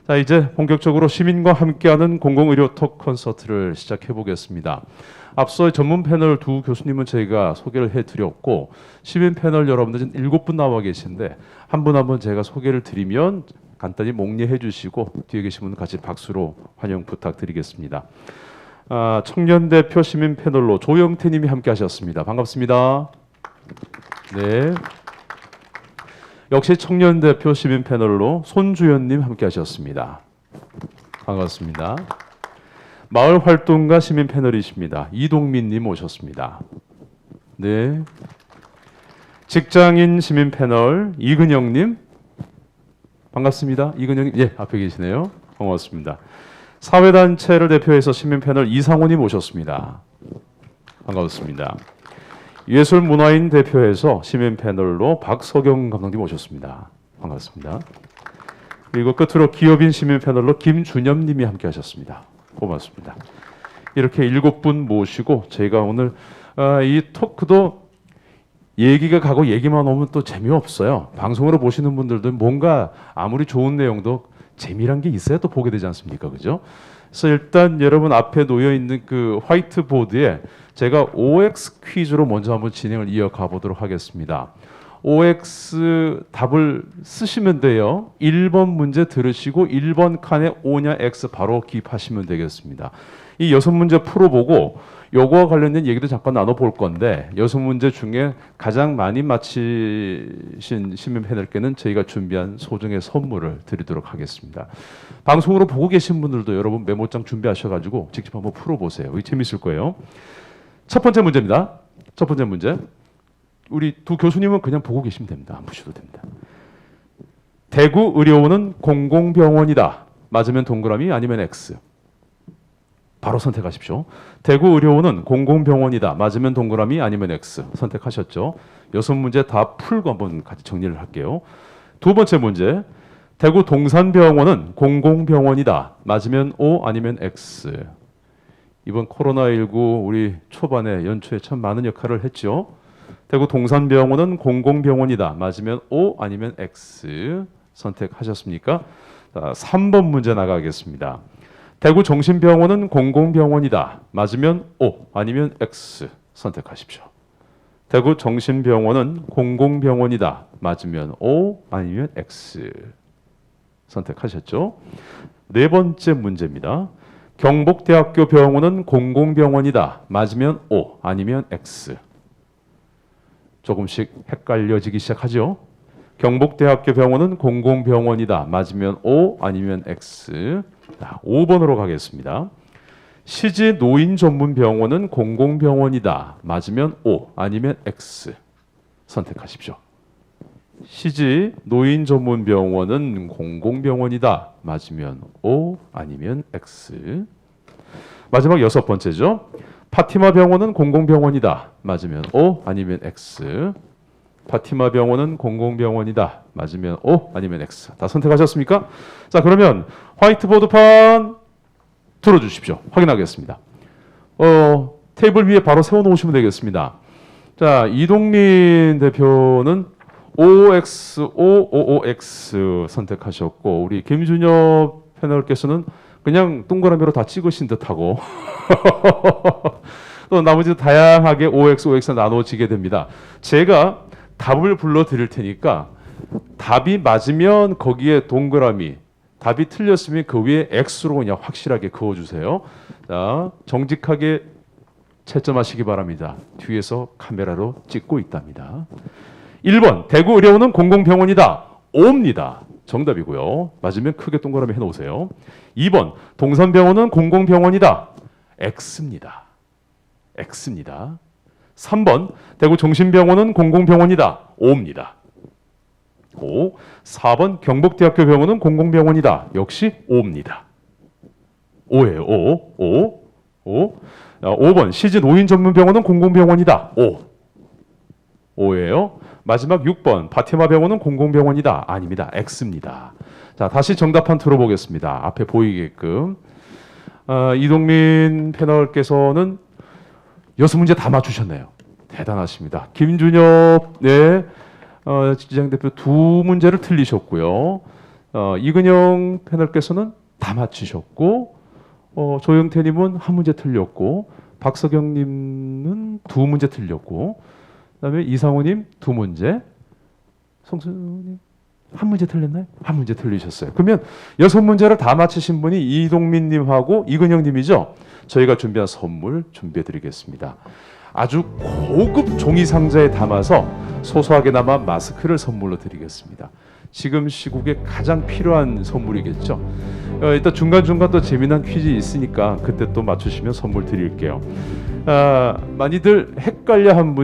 자, 이제 본격적으로 시민과 함께하는 공공의료 톡 콘서트를 시작해 보겠습니다. 앞서 전문 패널 두 교수님은 저희가 소개를 해드렸고, 시민 패널 여러분들 7분 나와 계신데 한 분 한 분 제가 소개를 드리면 간단히 목례해 주시고 뒤에 계신 분 같이 박수로 환영 부탁드리겠습니다. 청년 대표 시민 패널로 조영태 님이 함께 하셨습니다. 반갑습니다. 네. 역시 청년 대표 시민 패널로 손주연 님 함께 하셨습니다. 반갑습니다. 마을 활동가 시민 패널이십니다. 이동민 님 오셨습니다. 네. 직장인 시민 패널 이근영 님 반갑습니다. 이근영 님, 예, 앞에 계시네요. 고맙습니다. 사회단체를 대표해서 시민 패널 이상호 님 오셨습니다. 반갑습니다. 예술문화인 대표해서 시민 패널로 박석영 감독님 오셨습니다. 반갑습니다. 그리고 끝으로 기업인 시민 패널로 김준엽 님이 함께 하셨습니다. 고맙습니다. 이렇게 7분 모시고 저희가 오늘 이 토크도 얘기가 가고 얘기만 오면 또 재미없어요. 방송으로 보시는 분들도 뭔가 아무리 좋은 내용도 재미란 게 있어야 또 보게 되지 않습니까? 그죠? 그래서 일단 여러분 앞에 놓여 있는 그 화이트보드에 제가 OX 퀴즈로 먼저 한번 진행을 이어가 보도록 하겠습니다. OX 답을 쓰시면 돼요. 1번 문제 들으시고 1번 칸에 O냐 X 바로 기입하시면 되겠습니다. 이 6문제 풀어보고 요거와 관련된 얘기도 잠깐 나눠볼 건데 6문제 중에 가장 많이 맞히신 시민 패널께는 저희가 준비한 소정의 선물을 드리도록 하겠습니다. 방송으로 보고 계신 분들도 여러분 메모장 준비하셔가지고 직접 한번 풀어보세요. 이거 재밌을 거예요. 첫 번째 문제입니다. 첫 번째 문제. 우리 두 교수님은 그냥 보고 계시면 됩니다. 안 보셔도 됩니다. 대구 의료원은 공공병원이다. 맞으면 동그라미 아니면 X. 바로 선택하십시오. 대구 의료원은 공공병원이다. 맞으면 동그라미 아니면 X. 선택하셨죠? 6문제 다 풀고 한번 같이 정리를 할게요. 두 번째 문제. 대구 동산병원은 공공병원이다. 맞으면 O 아니면 X. 이번 코로나19 우리 초반에 연초에 참 많은 역할을 했죠. 대구 동산병원은 공공병원이다. 맞으면 O 아니면 X. 선택하셨습니까? 자, 3번 문제 나가겠습니다. 대구 정신병원은 공공병원이다. 맞으면 O 아니면 X. 선택하십시오. 대구 정신병원은 공공병원이다. 맞으면 O 아니면 X. 선택하셨죠? 네 번째 문제입니다. 경북대학교 병원은 공공병원이다. 맞으면 O 아니면 X. 조금씩 헷갈려지기 시작하죠. 경북대학교 병원은 공공병원이다. 맞으면 O 아니면 X. 자, 5번으로 가겠습니다. 시지 노인 전문 병원은 공공병원이다. 맞으면 O 아니면 X. 선택하십시오. 시지 노인 전문 병원은 공공병원이다. 맞으면 O 아니면 X. 마지막 6번째죠. 파티마 병원은 공공병원이다. 맞으면 O 아니면 X. 파티마 병원은 공공병원이다. 맞으면 O 아니면 X. 다 선택하셨습니까? 자, 그러면 화이트보드판 들어주십시오. 확인하겠습니다. 테이블 위에 바로 세워놓으시면 되겠습니다. 자, 이동민 대표는 OXOOX 선택하셨고 우리 김준엽 패널께서는 그냥 동그라미로 다 찍으신 듯하고 또 나머지 다양하게 OXOX 나눠지게 됩니다. 제가 답을 불러드릴 테니까 답이 맞으면 거기에 동그라미, 답이 틀렸으면 그 위에 X로 그냥 확실하게 그어주세요. 자, 정직하게 채점하시기 바랍니다. 뒤에서 카메라로 찍고 있답니다. 1번 대구 의료원은 공공병원이다. O입니다. 정답이고요. 맞으면 크게 동그라미 해놓으세요. 2번 동산병원은 공공병원이다. X입니다. X입니다. 3번 대구 정신병원은 공공병원이다. O입니다. O. 4번 경북대학교 병원은 공공병원이다. 역시 O입니다. O예요. O. 5번 시지 노인 전문병원은 공공병원이다. O. O예요. 마지막 6번 파티마 병원은 공공병원이다. 아닙니다. X입니다. 자, 다시 정답판 들어보겠습니다. 앞에 보이게끔. 이동민 패널께서는 6문제 다 맞추셨네요. 대단하십니다. 김준엽, 네, 지장대표 2문제를 틀리셨고요. 이근영 패널께서는 다 맞히셨고 조영태님은 한 문제 틀렸고 박석영님은 두 문제 틀렸고 그다음에 이상호님 두 문제, 송수님 한 문제 틀렸나요? 한 문제 틀리셨어요. 그러면 6문제를 다 맞히신 분이 이동민님하고 이근영님이죠. 저희가 준비한 선물 준비해드리겠습니다. 아주 고급 종이 상자에 담아서 소소하게나마 마스크를 선물로 드리겠습니다. 지금 시국에 가장 필요한 선물이겠죠. 일단 중간중간 또 재미난 퀴즈 있으니까 그때 또 맞추시면 선물 드릴게요. 많이들 헷갈려한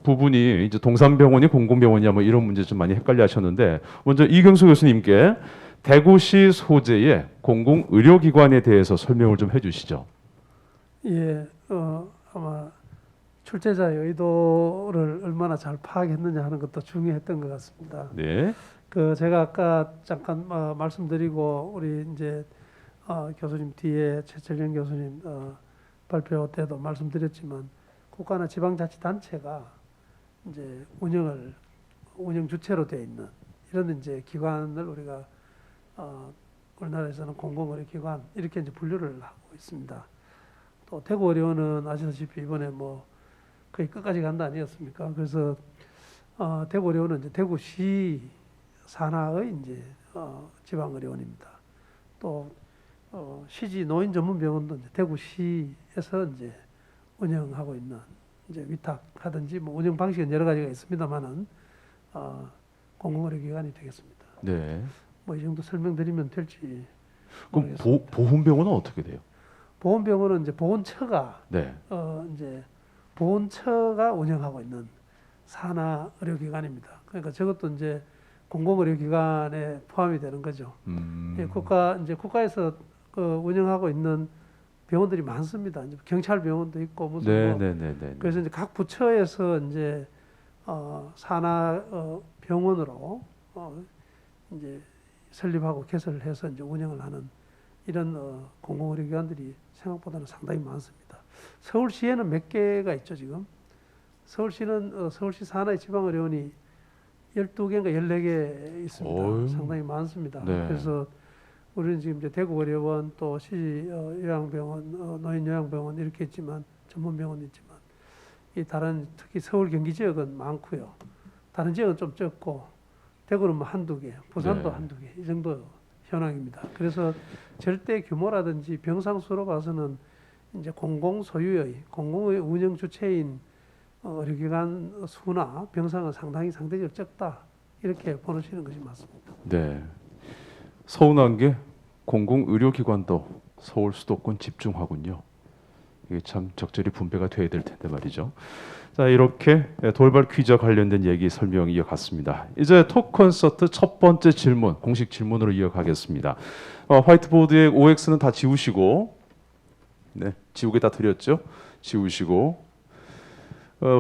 부분이 이제 동산병원이 공공병원이냐 뭐 이런 문제 좀 많이 헷갈려하셨는데 먼저 이경수 교수님께 대구시 소재의 공공의료기관에 대해서 설명을 좀 해주시죠. 예, 아마 출제자의 의도를 얼마나 잘 파악했느냐 하는 것도 중요했던 것 같습니다. 네. 제가 아까 잠깐 말씀드리고 우리 이제 교수님 뒤에 최철영 교수님 발표 때도 말씀드렸지만 국가나 지방자치단체가 이제 운영 주체로 되어 있는 이런 이제 기관을 우리가 우리나라에서는 공공의료기관 이렇게 이제 분류를 하고 있습니다. 또 대구의료원은 아시다시피 이번에 뭐 거의 끝까지 간 거 아니었습니까? 그래서 대구의료원은 이제 대구시 산하의 이제 지방의료원입니다. 또 시지 노인 전문병원도 이제 대구시에서 이제 운영하고 있는 이제 위탁하든지 뭐 운영 방식은 여러 가지가 있습니다만은 공공의료기관이 되겠습니다. 네. 뭐 이 정도 설명드리면 될지. 그럼 보훈병원은 어떻게 돼요? 보훈병원은 이제 보훈처가 네. 이제 보훈처가 운영하고 있는 산하 의료기관입니다. 그러니까 저것도 이제 공공의료기관에 포함이 되는 거죠. 예, 국가에서 운영하고 있는 병원들이 많습니다. 이제 경찰병원도 있고 무슨 그래서 이제 각 부처에서 이제 산하 병원으로 이제 설립하고 개설을 해서 이제 운영을 하는 이런 공공의료기관들이 생각보다는 상당히 많습니다. 서울시에는 몇 개가 있죠 지금? 서울시는 서울시 산하의 지방의료원이 12개인가 14개 있습니다. 어휴. 상당히 많습니다. 네. 그래서 우리는 지금 이제 대구의료원 또 시 요양병원, 노인요양병원 이렇게 있지만 전문병원도 있지만 이 다른 특히 서울 경기 지역은 많고요. 다른 지역은 좀 적고 대구는 뭐 한두 개, 부산도 네. 한두 개 이 정도 현황입니다. 그래서 절대 규모라든지 병상 수로 봐서는 이제 공공 소유의 공공의 운영 주체인 의료기관 수나 병상은 상대적으로 적다 이렇게 보시는 것이 맞습니다. 네. 서운한 게 공공의료기관도 서울 수도권 집중하군요. 이게 참 적절히 분배가 돼야 될 텐데 말이죠. 자, 이렇게 돌발 퀴즈와 관련된 얘기 설명 이어갔습니다. 이제 톡 콘서트 첫 번째 질문, 공식 질문으로 이어가겠습니다. 화이트보드의 OX는 다 지우시고, 네, 지우개 다 드렸죠? 지우시고,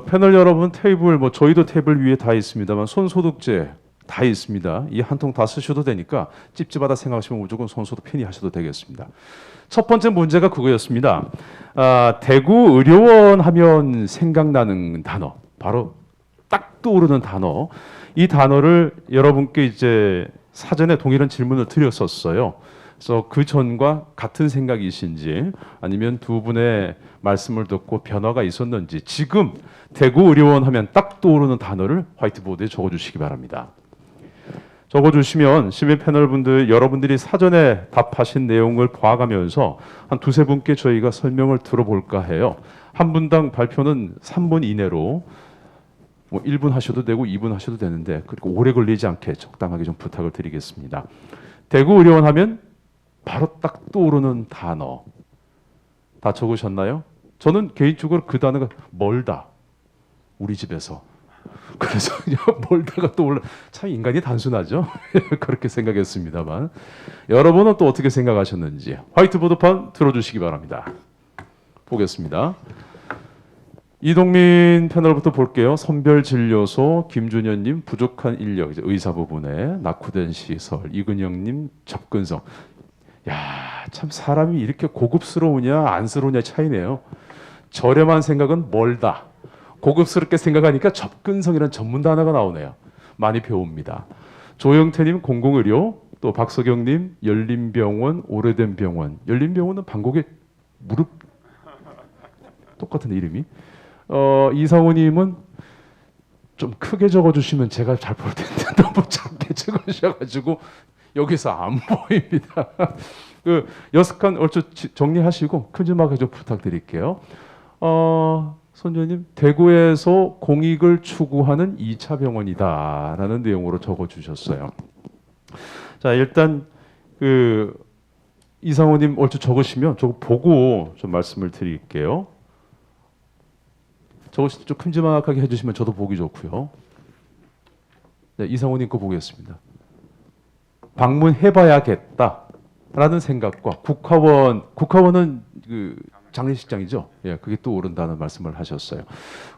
패널 여러분 테이블, 뭐 저희도 테이블 위에 다 있습니다만 손소독제 다 있습니다. 이 한 통 다 쓰셔도 되니까 찝찝하다 생각하시면 무조건 손소독 편히 하셔도 되겠습니다. 첫 번째 문제가 그거였습니다. 대구 의료원 하면 생각나는 단어, 바로 딱 떠오르는 단어. 이 단어를 여러분께 이제 사전에 동일한 질문을 드렸었어요. 그래서 그 전과 같은 생각이신지 아니면 두 분의 말씀을 듣고 변화가 있었는지 지금 대구 의료원 하면 딱 떠오르는 단어를 화이트보드에 적어주시기 바랍니다. 적어주시면 시민 패널분들 여러분들이 사전에 답하신 내용을 봐가면서 한 두세 분께 저희가 설명을 들어볼까 해요. 한 분당 발표는 3분 이내로 뭐 1분 하셔도 되고 2분 하셔도 되는데 그리고 오래 걸리지 않게 적당하게 좀 부탁을 드리겠습니다. 대구 의료원 하면 바로 딱 떠오르는 단어 다 적으셨나요? 저는 개인적으로 그 단어가 멀다. 우리 집에서. 그래서 멀다가 떠올라. 참 인간이 단순하죠. 그렇게 생각했습니다만 여러분은 또 어떻게 생각하셨는지 화이트보드판 들어주시기 바랍니다. 보겠습니다. 이동민 패널부터 볼게요. 선별진료소 김준현님 부족한 인력 이제 의사 부분에 낙후된 시설 이근영님 접근성. 야, 참 사람이 이렇게 고급스러우냐 안쓰러우냐 차이네요. 저렴한 생각은 멀다. 고급스럽게 생각하니까 접근성이라는 전문 단어가 나오네요. 많이 배웁니다. 조영태님 공공의료, 또 또 박석영님 열린병원 오래된 병원. 열린병원은 방콕의 무릎 똑같은 이름이. 이상호님은 좀 크게 적어주시면 제가 잘 볼 텐데 너무 작게 적으셔가지고 여기서 안 보입니다. 그 여습한 얼추 정리하시고 큼지막하게 좀 부탁드릴게요. 손주님 대구에서 공익을 추구하는 2차 병원이다라는 내용으로 적어주셨어요. 자 일단 그 이상호님 얼추 적으시면 저거 보고 좀 말씀을 드릴게요. 적으실 때 좀 큼지막하게 해주시면 저도 보기 좋고요. 네, 이상호님 거 보겠습니다. 방문해봐야겠다라는 생각과 국화원은 그 장례식장이죠. 예, 그게 또 오른다는 말씀을 하셨어요.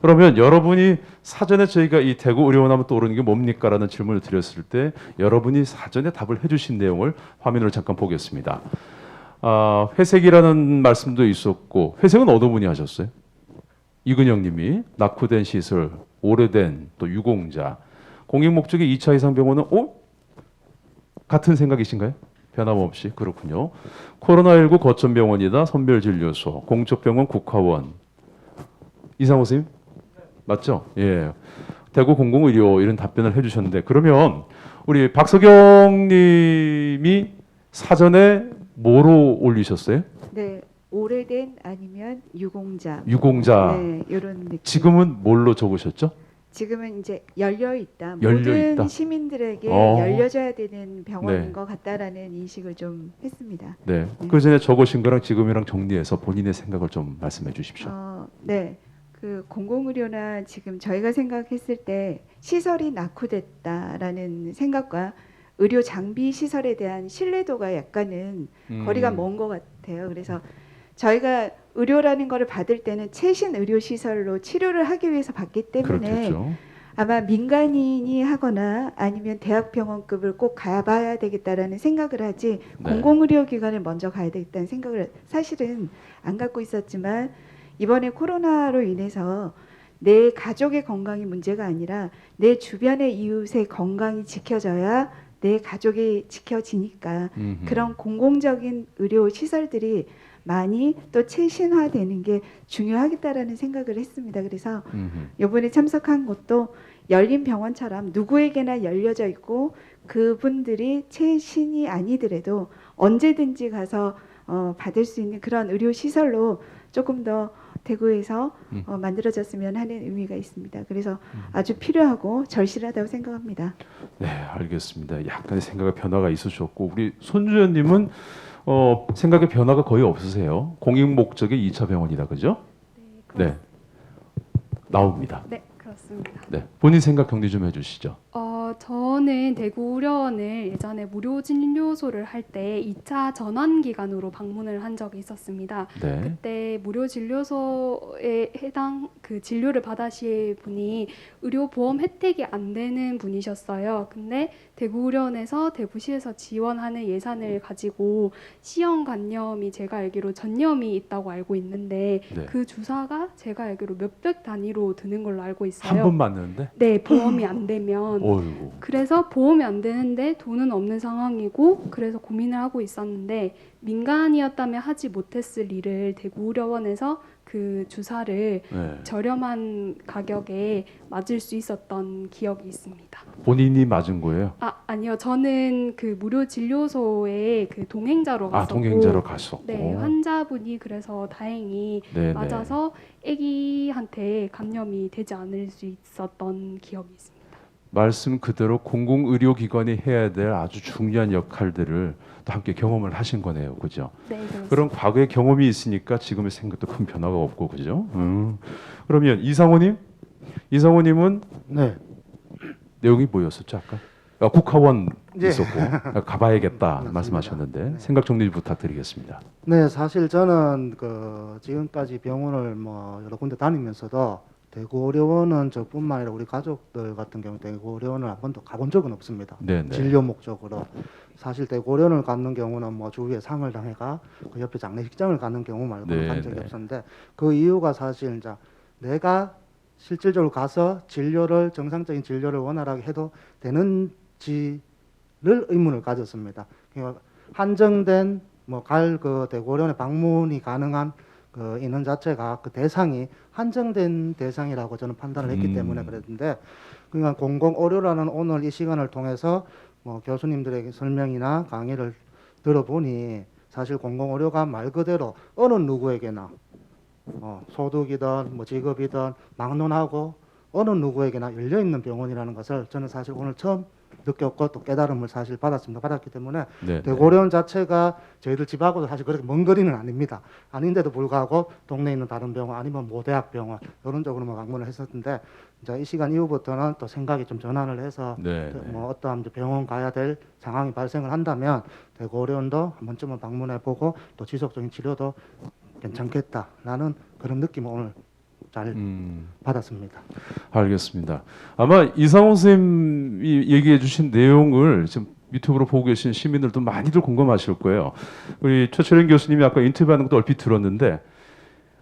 그러면 여러분이 사전에 저희가 이 대구 의료원 하면 떠오르는 게 뭡니까라는 질문을 드렸을 때 여러분이 사전에 답을 해주신 내용을 화면으로 잠깐 보겠습니다. 회색이라는 말씀도 있었고 회색은 어느 분이 하셨어요? 이근영님이 낙후된 시설, 오래된 또 유공자, 공익 목적의 2차 이상 병원은 같은 생각이신가요? 변함없이 그렇군요. 코로나19 거점병원이다. 선별진료소, 공적병원 국화원. 이상호 선생님 맞죠? 예. 대구 공공의료 이런 답변을 해주셨는데 그러면 우리 박석영님이 사전에 뭐로 올리셨어요? 네, 오래된 아니면 유공자. 유공자. 네, 이런 느낌. 지금은 뭘로 적으셨죠? 지금은 이제 열려 있다. 열려 모든 있다. 시민들에게 어. 열려져야 되는 병원인 네. 것 같다라는 인식을 좀 했습니다. 네. 그 전에 적으신 거랑 지금이랑 정리해서 본인의 생각을 좀 말씀해 주십시오. 네, 그 공공의료나 지금 저희가 생각했을 때 시설이 낙후됐다라는 생각과 의료 장비 시설에 대한 신뢰도가 약간은 거리가 먼 것 같아요. 그래서 저희가 의료라는 것을 받을 때는 최신 의료 시설로 치료를 하기 위해서 받기 때문에 그렇겠죠. 아마 민간인이 하거나 아니면 대학병원급을 꼭 가봐야 되겠다라는 생각을 하지 네. 공공의료기관을 먼저 가야 되겠다는 생각을 사실은 안 갖고 있었지만 이번에 코로나로 인해서 내 가족의 건강이 문제가 아니라 내 주변의 이웃의 건강이 지켜져야 내 가족이 지켜지니까 그런 공공적인 의료 시설들이 많이 또 최신화되는 게 중요하겠다라는 생각을 했습니다. 그래서 이번에 참석한 곳도 열린 병원처럼 누구에게나 열려져 있고 그분들이 최신이 아니더라도 언제든지 가서 받을 수 있는 그런 의료 시설로 조금 더 대구에서 만들어졌으면 하는 의미가 있습니다. 그래서 아주 필요하고 절실하다고 생각합니다. 네, 알겠습니다. 약간의 생각의 변화가 있으셨고 우리 손주연님은 생각의 변화가 거의 없으세요. 공익 목적의 2차 병원이다, 그죠? 네, 나옵니다. 네, 그렇습니다. 네, 본인 생각 정리 좀 해주시죠. 저는 대구의료원을 예전에 무료 진료소를 할 때 2차 전환 기간으로 방문을 한 적이 있었습니다. 네, 그때 무료 진료소에 해당 그 진료를 받으실 분이 의료보험 혜택이 안 되는 분이셨어요. 근데 대구의료원에서 대구시에서 지원하는 예산을 가지고 시형 간염이 제가 알기로 전염이 있다고 알고 있는데 네. 그 주사가 제가 알기로 몇백 단위로 드는 걸로 알고 있어요. 한 번 맞는데. 네, 보험이 안 되면. 어이구. 그래서 보험이 안 되는데 돈은 없는 상황이고 그래서 고민을 하고 있었는데 민간이었다면 하지 못했을 일을 대구의료원에서 그 주사를 네. 저렴한 가격에 맞을 수 있었던 기억이 있습니다. 본인이 맞은 거예요? 아니요. 저는 그 무료 진료소에 그 동행자로 갔었고 동행자로 갔었고. 네, 환자분이 그래서 다행히 네, 맞아서 아기한테 감염이 되지 않을 수 있었던 기억이 있습니다. 말씀 그대로 공공의료기관이 해야 될 아주 중요한 역할들을 또 함께 경험을 하신 거네요, 그죠? 네, 그렇습니다. 그런 과거의 경험이 있으니까 지금의 생각도 큰 변화가 없고, 그죠? 그러면 이상호님은 네. 내용이 뭐였었죠 아까? 국화원 예. 있었고 가봐야겠다 맞습니다. 말씀하셨는데 네. 생각 정리 부탁드리겠습니다. 네, 사실 저는 그 지금까지 병원을 뭐 여러 군데 다니면서도 대구의료원은 저뿐만 아니라 우리 가족들 같은 경우 대구의료원을 한 번도 가본 적은 없습니다. 네네. 진료 목적으로. 사실 대구의료원을 가는 경우는 뭐 주위에 상을 당해가 그 옆에 장례식장을 가는 경우 말고는 네, 간 적이 네. 없었는데 그 이유가 사실 이제 내가 실질적으로 가서 진료를 정상적인 진료를 원활하게 해도 되는지 의문을 가졌습니다. 그러니까 한정된 뭐 갈 그 대구의료원에 방문이 가능한 그 인원 자체가 그 대상이 한정된 대상이라고 저는 판단을 했기 때문에 그랬는데, 그러니까 공공의료라는 오늘 이 시간을 통해서 뭐 교수님들에게 설명이나 강의를 들어보니 사실 공공의료가 말 그대로 어느 누구에게나 소득이든 뭐 직업이든 막론하고 어느 누구에게나 열려 있는 병원이라는 것을 저는 사실 오늘 처음 느꼈고 또 깨달음을 사실 받았기 때문에 네. 대구의료원 자체가 저희들 집하고도 사실 그렇게 먼 거리는 아닙니다. 아닌데도 불구하고 동네에 있는 다른 병원 아니면 모대학병원 이런 쪽으로만 방문을 했었는데, 이제 이 시간 이후부터는 또 생각이 좀 전환을 해서 네. 뭐 어떠한 이제 병원 가야 될 상황이 발생을 한다면 대구의료원도 한 번쯤은 방문해보고 또 지속적인 치료도 괜찮겠다라는 그런 느낌을 오늘 잘 받았습니다. 알겠습니다. 아마 이상호 선생님이 얘기해 주신 내용을 지금 유튜브로 보고 계신 시민들도 많이들 공감하실 거예요. 우리 최철현 교수님이 아까 인터뷰하는 것도 얼핏 들었는데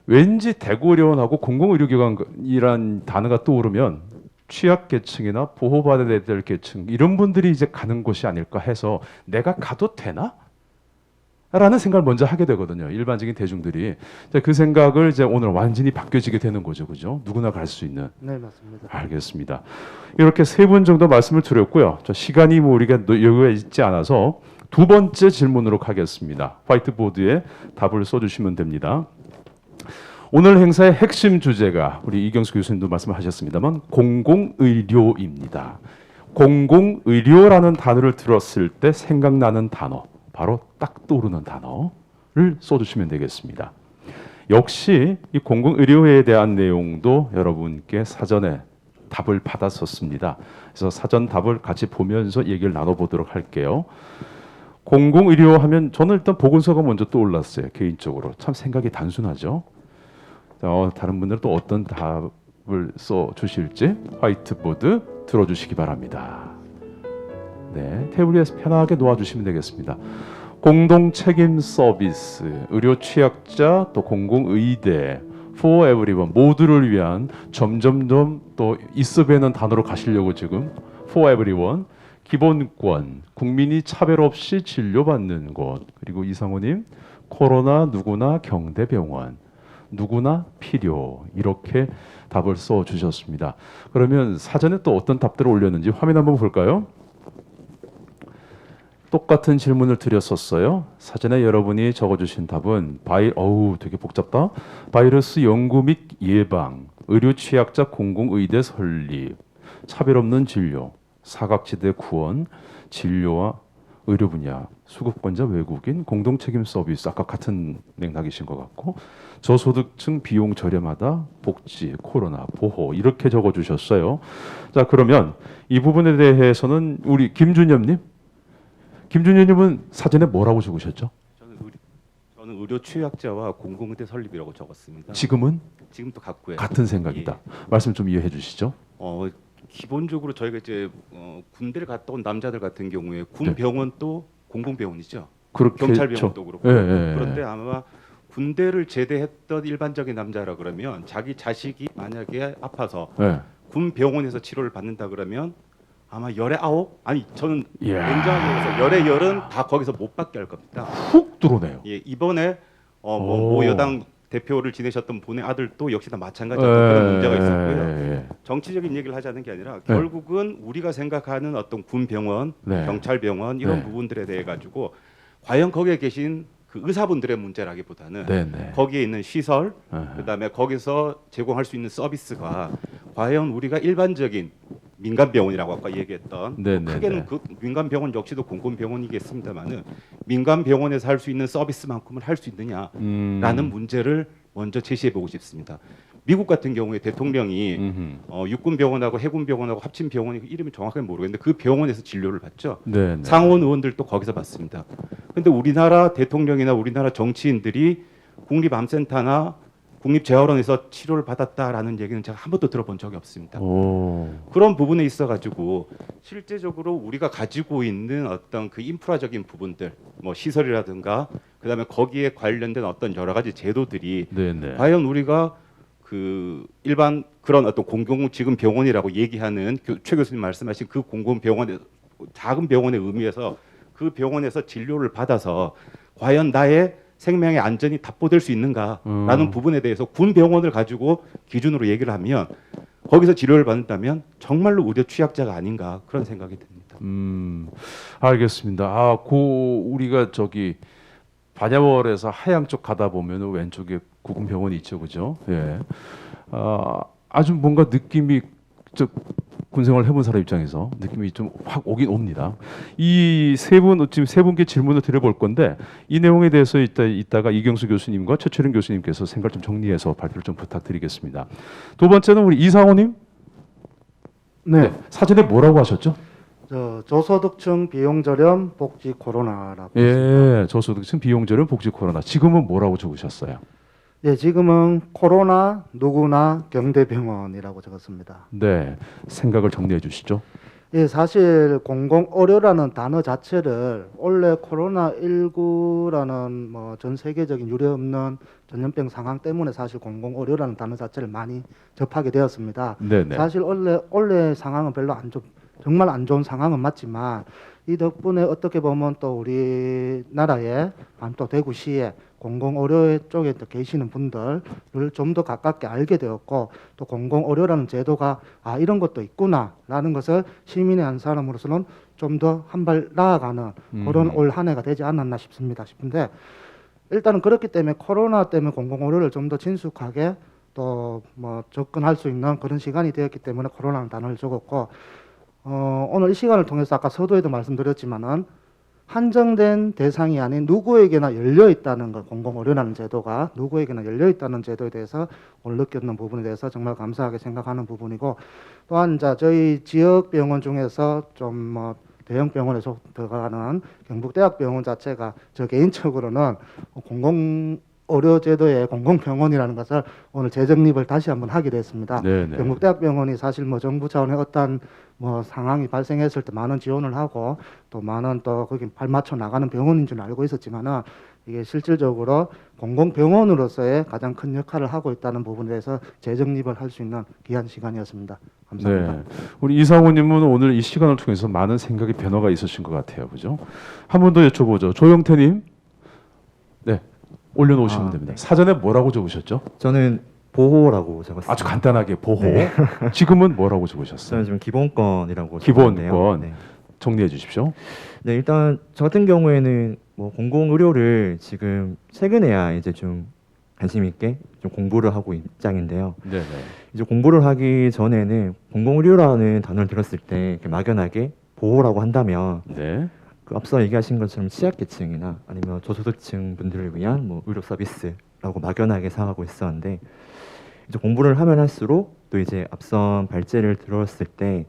왠지 대구의료원하고 공공의료기관이란 단어가 떠오르면 취약계층이나 보호받아야 될 계층 이런 분들이 이제 가는 곳이 아닐까 해서 내가 가도 되나? 라는 생각을 먼저 하게 되거든요. 일반적인 대중들이. 그 생각을 이제 오늘 완전히 바뀌어지게 되는 거죠. 그죠? 누구나 갈 수 있는. 네, 맞습니다. 알겠습니다. 이렇게 세 분 정도 말씀을 드렸고요. 저 시간이 뭐 우리가 여유가 있지 않아서 두 번째 질문으로 가겠습니다. 화이트보드에 답을 써주시면 됩니다. 오늘 행사의 핵심 주제가 우리 이경수 교수님도 말씀하셨습니다만 공공의료입니다. 공공의료라는 단어를 들었을 때 생각나는 단어, 바로 딱 떠오르는 단어를 써주시면 되겠습니다. 역시 이 공공의료에 대한 내용도 여러분께 사전에 답을 받았었습니다. 그래서 사전 답을 같이 보면서 얘기를 나눠보도록 할게요. 공공의료 하면 저는 일단 보건소가 먼저 떠올랐어요. 개인적으로. 참 생각이 단순하죠. 다른 분들은 또 어떤 답을 써주실지 화이트보드 들어주시기 바랍니다. 네, 테이블 위에서 편하게 놓아주시면 되겠습니다. 공동 책임 서비스, 의료 취약자, 또 공공의대, for everyone, 모두를 위한 점점점 또 있어 뵈는 단어로 가시려고 지금 for everyone, 기본권, 국민이 차별 없이 진료받는 곳, 그리고 이상호님 코로나 누구나 경대병원, 누구나 필요 이렇게 답을 써주셨습니다. 그러면 사전에 또 어떤 답들을 올렸는지 화면 한번 볼까요? 똑같은 질문을 드렸었어요. 사전에 여러분이 적어주신 답은 되게 복잡다. 바이러스 연구 및 예방, 의료 취약자 공공의대 설립, 차별 없는 진료, 사각지대 구원, 진료와 의료 분야, 수급권자 외국인, 공동책임 서비스 아까 같은 맥락이신 것 같고 저소득층 비용 저렴하다, 복지, 코로나, 보호 이렇게 적어주셨어요. 자 그러면 이 부분에 대해서는 우리 김준엽님 사전에 뭐라고 적으셨죠? 저는 의료 취약자와 공공의대 설립이라고 적었습니다. 지금도 같고요. 같은 생각이다. 말씀 좀 이해해 주시죠. 기본적으로 저희가 이제 군대를 갔다 온 남자들 같은 경우에 군 병원도 공공병원이죠. 그렇겠죠. 경찰병원도 그렇고. 예. 그런데 아마 군대를 제대했던 일반적인 남자라 그러면 자기 자식이 만약에 아파서 예. 군 병원에서 치료를 받는다 그러면 아마 열의 9? 아니 저는 이야. 냉정하게 해서 열의 10은 다 거기서 못 받게 할 겁니다. 훅 들어오네요. 예, 이번에 오. 모 여당 대표를 지내셨던 분의 아들도 역시나 마찬가지였던 그런 문제가 있었고요. 정치적인 얘기를 하자는 게 아니라 결국은 우리가 생각하는 어떤 군병원, 네. 경찰병원 이런 네. 부분들에 대해 가지고 과연 거기에 계신 그 의사분들의 문제라기보다는 네네. 거기에 있는 시설, 아하. 그다음에 거기서 제공할 수 있는 서비스가 과연 우리가 일반적인 민간병원이라고 아까 얘기했던 네네네. 크게는 그 민간병원 역시도 공공병원이겠습니다만은 민간병원에서 할 수 있는 서비스만큼은 할 수 있느냐라는 문제를 먼저 제시해보고 싶습니다. 미국 같은 경우에 대통령이 육군병원하고 해군병원하고 합친 병원이 이름이 정확하게 모르겠는데 그 병원에서 진료를 받죠. 네네. 상원 의원들도 거기서 받습니다. 그런데 우리나라 대통령이나 우리나라 정치인들이 국립암센터나 국립재활원에서 치료를 받았다라는 얘기는 제가 한 번도 들어본 적이 없습니다. 오. 그런 부분에 있어가지고 실제적으로 우리가 가지고 있는 어떤 그 인프라적인 부분들, 뭐 시설이라든가 그다음에 거기에 관련된 어떤 여러 가지 제도들이 네네. 과연 우리가 그 일반 그런 어떤 지금 병원이라고 얘기하는 최 교수님 말씀하신 그 공공병원에 작은 병원의 의미에서 그 병원에서 진료를 받아서 과연 나의 생명의 안전이 답보될 수 있는가라는 부분에 대해서 군 병원을 가지고 기준으로 얘기를 하면 거기서 치료를 받는다면 정말로 의료 취약자가 아닌가 그런 생각이 듭니다. 알겠습니다. 아, 우리가 저기 반야월에서 하양 쪽 가다 보면 왼쪽에 구군병원이 있죠, 그죠? 예. 아주 뭔가 느낌이 군생활 해본 사람 입장에서 느낌이 좀 확 오긴 옵니다. 이 지금 세 분께 질문을 드려볼 건데 이 내용에 대해서 이따가 이경수 교수님과 최철인 교수님께서 생각 좀 정리해서 발표를 좀 부탁드리겠습니다. 두 번째는 우리 이상호님. 네. 사전에 뭐라고 하셨죠? 저소득층 비용 저렴 복지 코로나라고. 예, 저소득층 비용 저렴 복지 코로나. 지금은 뭐라고 적으셨어요? 예, 지금은 코로나 누구나 경대병원이라고 적었습니다. 네, 생각을 정리해 주시죠. 예, 사실 공공의료라는 단어 자체를 원래 코로나19라는 뭐 전 세계적인 유례 없는 전염병 상황 때문에 사실 공공의료라는 단어 자체를 많이 접하게 되었습니다. 네네. 사실 원래 상황은 별로 정말 안 좋은 상황은 맞지만 이 덕분에 어떻게 보면 또 우리나라에 또 대구시에 공공의료 쪽에 또 계시는 분들을 좀 더 가깝게 알게 되었고 또 공공의료라는 제도가 이런 것도 있구나라는 것을 시민의 한 사람으로서는 좀 더 한 발 나아가는 그런 올 한 해가 되지 않았나 싶은데 일단은 그렇기 때문에 코로나 때문에 공공의료를 좀 더 친숙하게 또 뭐 접근할 수 있는 그런 시간이 되었기 때문에 코로나라는 단어를 적었고 오늘 이 시간을 통해서 아까 서두에도 말씀드렸지만은 한정된 대상이 아닌 누구에게나 열려 있다는 것, 공공의료라는 제도가 누구에게나 열려 있다는 제도에 대해서 오늘 느꼈는 부분에 대해서 정말 감사하게 생각하는 부분이고, 또한 저희 지역 병원 중에서 좀 뭐 대형 병원에 들어가는 경북대학병원 자체가 저 개인적으로는 공공의료제도의 공공병원이라는 것을 오늘 재정립을 다시 한번 하게 됐습니다. 네네. 경북대학병원이 사실 뭐 정부 차원의 어떤 뭐 상황이 발생했을 때 많은 지원을 하고 또 많은 또 거기 발맞춰 나가는 병원인 줄 알고 있었지만은 이게 실질적으로 공공병원으로서의 가장 큰 역할을 하고 있다는 부분에 대해서 재정립을 할 수 있는 귀한 시간이었습니다. 감사합니다. 네. 우리 이상호님은 오늘 이 시간을 통해서 많은 생각의 변화가 있으신 것 같아요, 그죠? 한 번 더 여쭤보죠. 조영태님, 네, 올려놓으시면 됩니다. 네. 사전에 뭐라고 적으셨죠? 저는 보호라고 적었어요. 아주 간단하게 보호. 네. 지금은 뭐라고 적으셨어요? 저는 지금 기본권이라고 기본권. 적었는데요. 네. 정리해 주십시오. 네, 일단 저 같은 경우에는 뭐 공공의료를 지금 최근에야 이제 좀 관심 있게 좀 공부를 하고 입장인데요. 네네. 이제 공부를 하기 전에는 공공의료라는 단어를 들었을 때 이렇게 막연하게 보호라고 한다면 네. 그 앞서 얘기하신 것처럼 취약계층이나 아니면 저소득층 분들을 위한 뭐 의료 서비스라고 막연하게 생각하고 있었는데 이제 공부를 하면 할수록 또 이제 앞선 발제를 들었을 때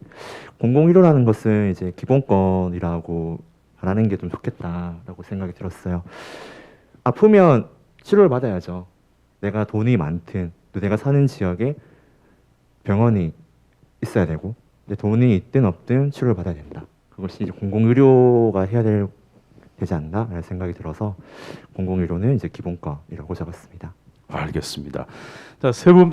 공공의료라는 것은 이제 기본권이라고 말하는 게 좀 좋겠다라고 생각이 들었어요. 아프면 치료를 받아야죠. 내가 돈이 많든 또 내가 사는 지역에 병원이 있어야 되고 돈이 있든 없든 치료를 받아야 된다. 그것이 이제 공공의료가 해야 되지 않나라는 생각이 들어서 공공의료는 이제 기본권이라고 적었습니다. 알겠습니다. 자, 세 분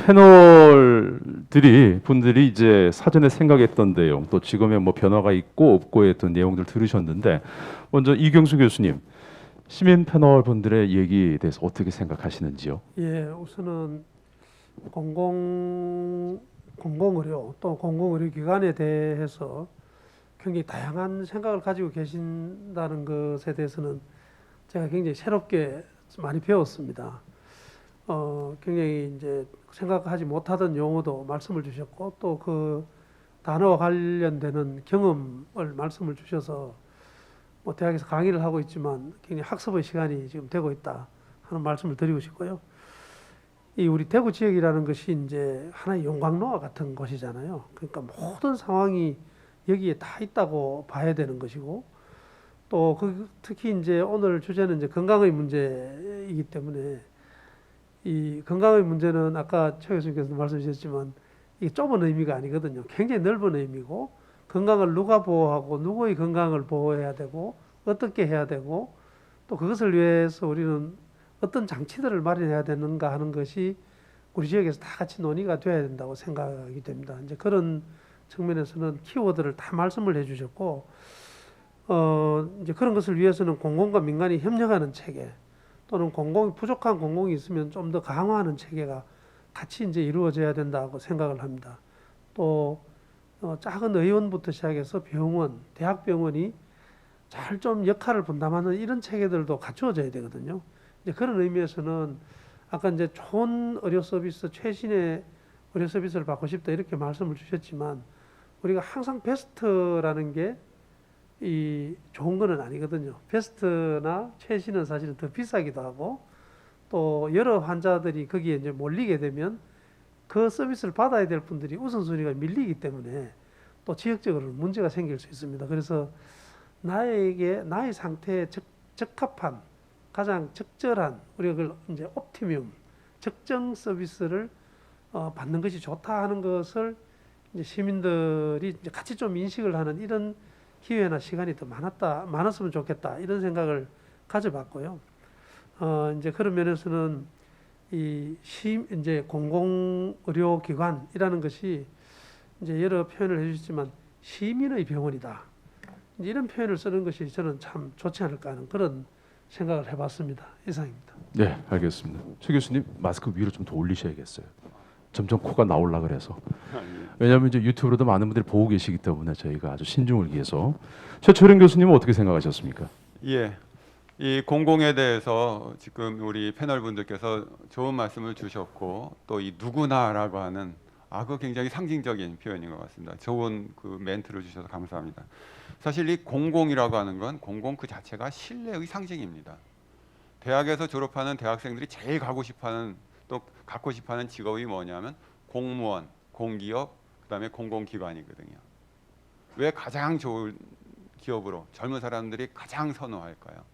분들이 이제 사전에 생각했던 내용, 또 지금의 뭐 변화가 있고 없고의 어떤 내용들 들으셨는데, 먼저 이경수 교수님, 시민 패널 분들의 얘기에 대해서 어떻게 생각하시는지요? 예, 우선은 공공의료 또 공공의료 기관에 대해서 굉장히 다양한 생각을 가지고 계신다는 것에 대해서는 제가 굉장히 새롭게 많이 배웠습니다. 굉장히 이제 생각하지 못하던 용어도 말씀을 주셨고 또 그 단어와 관련되는 경험을 말씀을 주셔서 뭐 대학에서 강의를 하고 있지만 굉장히 학습의 시간이 지금 되고 있다 하는 말씀을 드리고 싶고요. 이 우리 대구 지역이라는 것이 이제 하나의 용광로와 같은 곳이잖아요. 그러니까 모든 상황이 여기에 다 있다고 봐야 되는 것이고 또 특히 이제 오늘 주제는 이제 건강의 문제이기 때문에 이 건강의 문제는 아까 최 교수님께서 말씀 주셨지만 이게 좁은 의미가 아니거든요. 굉장히 넓은 의미고 건강을 누가 보호하고 누구의 건강을 보호해야 되고 어떻게 해야 되고 또 그것을 위해서 우리는 어떤 장치들을 마련해야 되는가 하는 것이 우리 지역에서 다 같이 논의가 돼야 된다고 생각이 됩니다. 이제 그런 측면에서는 키워드를 다 말씀을 해주셨고 이제 그런 것을 위해서는 공공과 민간이 협력하는 체계 또는 부족한 공공이 있으면 좀 더 강화하는 체계가 같이 이제 이루어져야 된다고 생각을 합니다. 또 작은 의원부터 시작해서 병원, 대학병원이 잘 좀 역할을 분담하는 이런 체계들도 갖추어져야 되거든요. 이제 그런 의미에서는 아까 이제 좋은 의료 서비스, 최신의 의료 서비스를 받고 싶다 이렇게 말씀을 주셨지만 우리가 항상 베스트라는 게 이 좋은 거는 아니거든요. 베스트나 최신은 사실은 더 비싸기도 하고 또 여러 환자들이 거기에 이제 몰리게 되면 그 서비스를 받아야 될 분들이 우선순위가 밀리기 때문에 또 지역적으로 문제가 생길 수 있습니다. 그래서 나의 상태에 적합한 가장 적절한 우리가 그걸 이제 옵티뮴 적정 서비스를 받는 것이 좋다 하는 것을 이제 시민들이 이제 같이 좀 인식을 하는 이런 기회나 시간이 더 많았으면 좋겠다 이런 생각을 가져봤고요. 이제 그런 면에서는 이제 공공의료기관이라는 것이 이제 여러 표현을 해주셨지만 시민의 병원이다. 이제 이런 표현을 쓰는 것이 저는 참 좋지 않을까 하는 그런 생각을 해봤습니다. 이상입니다. 네, 알겠습니다. 최 교수님 마스크 위로 좀 더 올리셔야겠어요. 점점 코가 나올라 그래서. 왜냐하면 이제 유튜브로도 많은 분들이 보고 계시기 때문에 저희가 아주 신중을 기해서. 최철현 교수님은 어떻게 생각하셨습니까? 예, 이 공공에 대해서 지금 우리 패널 분들께서 좋은 말씀을 주셨고 또 이 누구나라고 하는 그거 굉장히 상징적인 표현인 것 같습니다. 좋은 그 멘트를 주셔서 감사합니다. 사실 이 공공이라고 하는 건 공공 그 자체가 신뢰의 상징입니다. 대학에서 졸업하는 대학생들이 제일 가고 싶어하는 또 갖고 싶어하는 직업이 뭐냐면 공무원, 공기업, 그다음에 공공기관이거든요. 왜 가장 좋은 기업으로 젊은 사람들이 가장 선호할까요?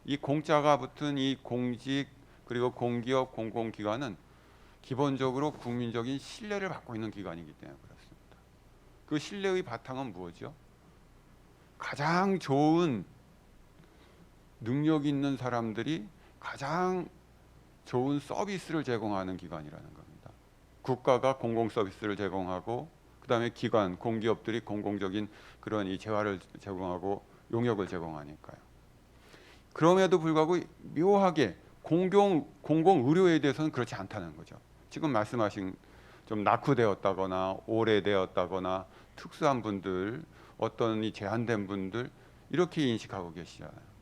이 공자가 붙은 이 공직 그리고 공기업, 공공기관은 기본적으로 국민적인 신뢰를 받고 있는 기관이기 때문에 그렇습니다. 그 신뢰의 바탕은 무엇이죠? 가장 좋은 능력 있는 사람들이 가장 좋은 서비스를 제공하는 기관이라는 겁니다. 국가가 공공 서비스를 제공하고 그다음에 기관, 공기업들이 공공적인 그런 이 재화를 제공하고 용역을 제공하니까요. 그럼에도 불구하고 묘하게 공공 의료에 대해서는 그렇지 않다는 거죠. 지금 말씀하신 좀 낙후되었다거나 오래되었다거나 특수한 분들, 어떤 이 제한된 분들 이렇게 인식하고 계시잖아요.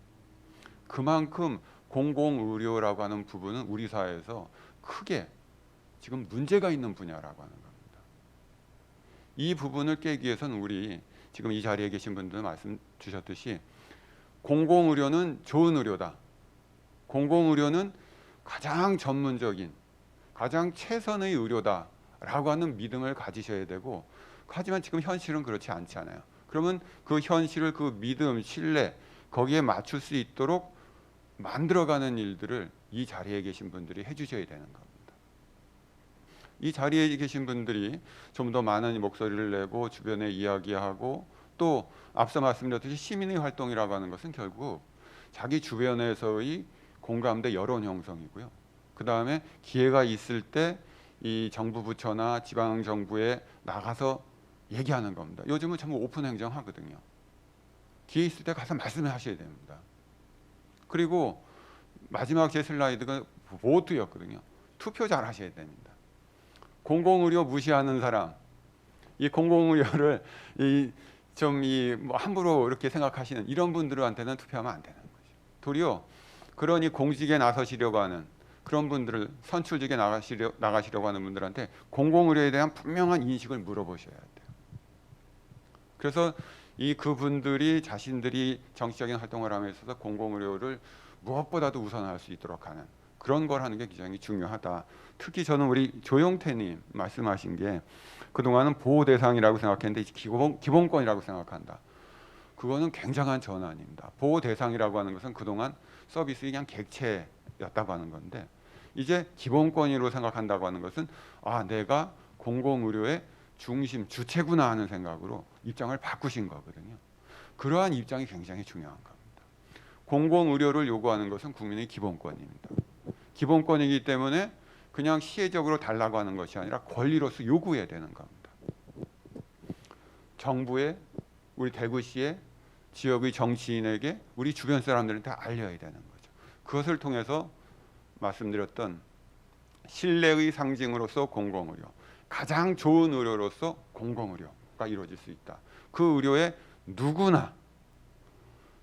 그만큼 공공의료라고 하는 부분은 우리 사회에서 크게 지금 문제가 있는 분야라고 하는 겁니다. 이 부분을 깨기 위해서는 우리 지금 이 자리에 계신 분들 말씀 주셨듯이 공공의료는 좋은 의료다. 공공의료는 가장 전문적인 가장 최선의 의료다라고 하는 믿음을 가지셔야 되고 하지만 지금 현실은 그렇지 않잖아요. 그러면 그 현실을 그 믿음, 신뢰 거기에 맞출 수 있도록 만들어가는 일들을 이 자리에 계신 분들이 해주셔야 되는 겁니다. 이 자리에 계신 분들이 좀 더 많은 목소리를 내고 주변에 이야기하고 또 앞서 말씀드렸듯이 시민의 활동이라고 하는 것은 결국 자기 주변에서의 공감대 여론 형성이고요. 그 다음에 기회가 있을 때 이 정부 부처나 지방 정부에 나가서 얘기하는 겁니다. 요즘은 전부 오픈 행정 하거든요. 기회 있을 때 가서 말씀하셔야 됩니다. 그리고 마지막 제 슬라이드가 보트였거든요. 투표 잘 하셔야 됩니다. 공공의료 무시하는 사람, 이 공공의료를 뭐 함부로 이렇게 생각하시는 이런 분들한테는 투표하면 안 되는 거죠. 도리어 그러니 공직에 나서시려고 하는 그런 분들을 선출직에 나가시려고 하는 분들한테 공공의료에 대한 분명한 인식을 물어보셔야 돼요. 그래서 그분들이 자신들이 정치적인 활동을 함에 있어서 공공의료를 무엇보다도 우선할 수 있도록 하는 그런 걸 하는 게 굉장히 중요하다. 특히 저는 우리 조용태님 말씀하신 게 그동안은 보호 대상이라고 생각했는데 기본권이라고 생각한다. 그거는 굉장한 전환입니다. 보호 대상이라고 하는 것은 그동안 서비스의 그냥 객체였다고 하는 건데 이제 기본권으로 생각한다고 하는 것은 내가 공공의료의 중심, 주체구나 하는 생각으로 입장을 바꾸신 거거든요. 그러한 입장이 굉장히 중요한 겁니다. 공공의료를 요구하는 것은 국민의 기본권입니다. 기본권이기 때문에 그냥 시혜적으로 달라고 하는 것이 아니라 권리로서 요구해야 되는 겁니다. 정부에 우리 대구시에 지역의 정치인에게 우리 주변 사람들한테 알려야 되는 거죠. 그것을 통해서 말씀드렸던 신뢰의 상징으로서 공공의료, 가장 좋은 의료로서 공공의료가 이루어질 수 있다. 그 의료에 누구나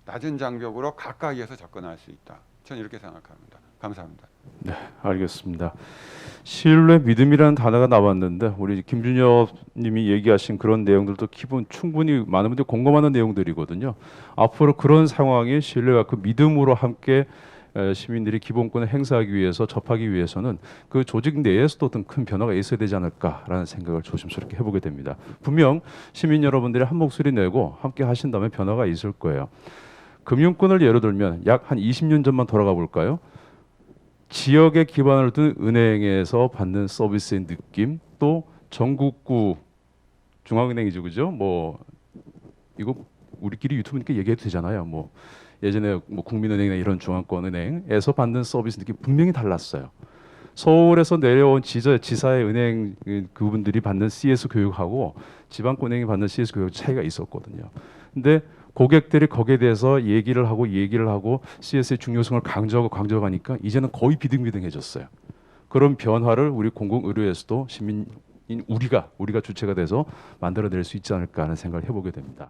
낮은 장벽으로 가까이에서 접근할 수 있다. 저는 이렇게 생각합니다. 감사합니다. 네, 알겠습니다. 신뢰, 믿음이라는 단어가 나왔는데 우리 김준엽 님이 얘기하신 그런 내용들도 기본 충분히 많은 분들이 공감하는 내용들이거든요. 앞으로 그런 상황에 신뢰와 그 믿음으로 함께 시민들이 기본권을 행사하기 위해서 접하기 위해서는 그 조직 내에서도 어떤 큰 변화가 있어야 되지 않을까라는 생각을 조심스럽게 해보게 됩니다. 분명 시민 여러분들이 한 목소리 내고 함께 하신다면 변화가 있을 거예요. 금융권을 예로 들면 약 한 20년 전만 돌아가 볼까요? 지역에 기반을 둔 은행에서 받는 서비스의 느낌, 또 전국구 중앙은행이죠, 그죠? 뭐 이거 우리끼리 유튜브니까 얘기해도 되잖아요. 뭐 예전에 뭐 국민은행이나 이런 중앙권은행에서 받는 서비스 느낌 분명히 달랐어요. 서울에서 내려온 지사의 은행 그분들이 받는 CS 교육하고 지방권은행이 받는 CS 교육 차이가 있었거든요. 근데 고객들이 거기에 대해서 얘기를 하고 CS의 중요성을 강조하고 가니까 이제는 거의 비등비등해졌어요. 그런 변화를 우리 공공의료에서도 시민인 우리가 주체가 돼서 만들어낼 수 있지 않을까 하는 생각을 해보게 됩니다.